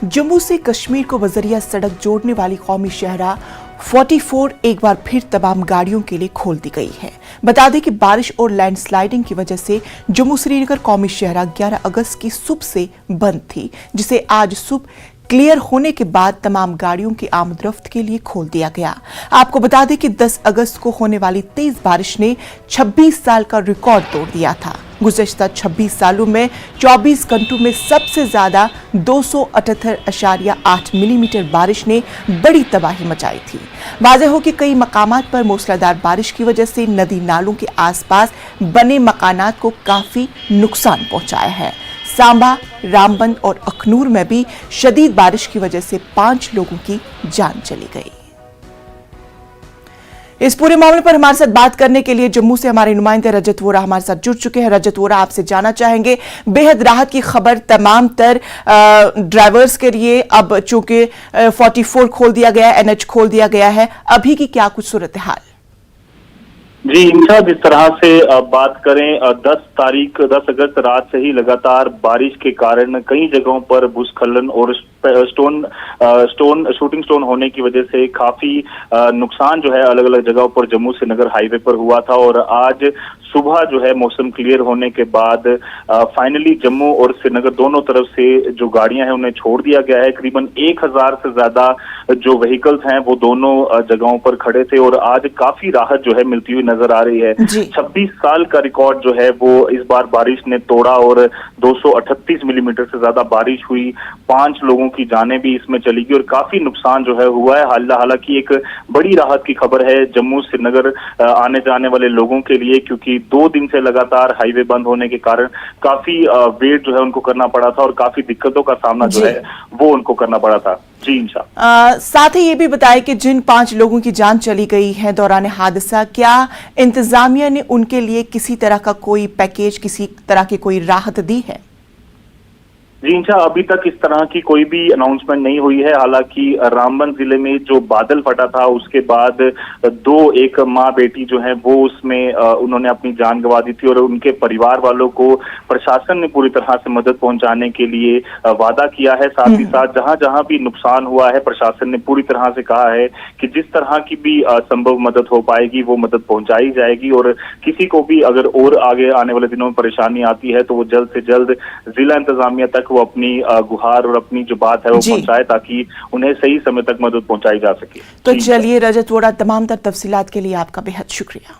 जम्मू से कश्मीर को बजरिया सड़क जोड़ने वाली कौमी शहरा 44 एक बार फिर तमाम गाड़ियों के लिए खोल दी गई है। बता दें कि बारिश और लैंडस्लाइडिंग की वजह से जम्मू श्रीनगर कौमी शहरा 11 अगस्त की सुबह से बंद थी, जिसे आज सुबह क्लियर होने के बाद तमाम गाड़ियों की आमदरफ्त के लिए खोल दिया गया। आपको बता दें कि 10 अगस्त को होने वाली तेज बारिश ने 26 साल का रिकॉर्ड तोड़ दिया था। गुज़श्ता 26 सालों में 24 घंटों में सबसे ज्यादा 278.8 मिलीमीटर बारिश ने बड़ी तबाही मचाई थी। वाज़ेह हो कि कई मकामात पर मूसलाधार बारिश की वजह से नदी नालों के आसपास बने मकानात को काफी नुकसान पहुंचाया है। सांबा, रामबन और अखनूर में भी शदीद बारिश की वजह से 5 लोगों की जान चली गई। इस पूरे मामले पर हमारे साथ बात करने के लिए जम्मू से हमारे नुमाइंदे रजत वोरा हमारे साथ जुड़ चुके हैं। रजत वोरा, आपसे जानना चाहेंगे, बेहद राहत की खबर तमाम तर ड्राइवर्स के लिए। अब चूंकि 44 खोल दिया गया है, NH खोल दिया गया है, अभी की क्या कुछ सूरत हाल? जी इंशा, जिस तरह से बात करें 10 अगस्त रात से ही लगातार बारिश के कारण कई जगहों पर भूस्खलन और शूटिंग स्टोन होने की वजह से काफी नुकसान जो है अलग अलग जगहों पर जम्मू श्रीनगर हाईवे पर हुआ था। और आज सुबह जो है मौसम क्लियर होने के बाद फाइनली जम्मू और श्रीनगर दोनों तरफ से जो गाड़ियां हैं उन्हें छोड़ दिया गया है। करीबन 1000 से ज्यादा जो व्हीकल्स हैं वो दोनों जगहों पर खड़े थे और आज काफी राहत जो है मिलती हुई नजर आ रही है। 26 साल का रिकॉर्ड जो है वो इस बार बारिश ने तोड़ा और 238 मिलीमीटर से ज्यादा बारिश हुई। 5 लोगों की जानें भी इसमें चली गई और काफी नुकसान जो है हुआ है। हालांकि एक बड़ी राहत की खबर है जम्मू श्रीनगर आने जाने वाले लोगों के लिए, क्योंकि 2 दिन से लगातार हाईवे बंद होने के कारण काफी वेट जो है उनको करना पड़ा था और काफी दिक्कतों का सामना जो है वो उनको करना पड़ा था। जी इंशा, साथ ही ये भी बताएं कि जिन 5 लोगों की जान चली गई है दौरान हादसा, क्या इंतजामिया ने उनके लिए किसी तरह का कोई पैकेज, किसी तरह की कोई राहत दी है? जी इंशा, अभी तक इस तरह की कोई भी अनाउंसमेंट नहीं हुई है। हालांकि रामबन जिले में जो बादल फटा था उसके बाद एक माँ बेटी जो है वो उसमें उन्होंने अपनी जान गंवा दी थी और उनके परिवार वालों को प्रशासन ने पूरी तरह से मदद पहुंचाने के लिए वादा किया है। साथ ही साथ जहां जहां भी नुकसान हुआ है प्रशासन ने पूरी तरह से कहा है कि जिस तरह की भी संभव मदद हो पाएगी वो मदद पहुंचाई जाएगी। और किसी को भी अगर और आगे आने वाले दिनों में परेशानी आती है तो वो जल्द से जल्द जिला इंतजामिया तक वो अपनी गुहार और अपनी जो बात है वो पहुंचाए ताकि उन्हें सही समय तक मदद पहुंचाई जा सके। तो चलिए रजत वोरा, तमाम तर तफसीलात के लिए आपका बेहद शुक्रिया।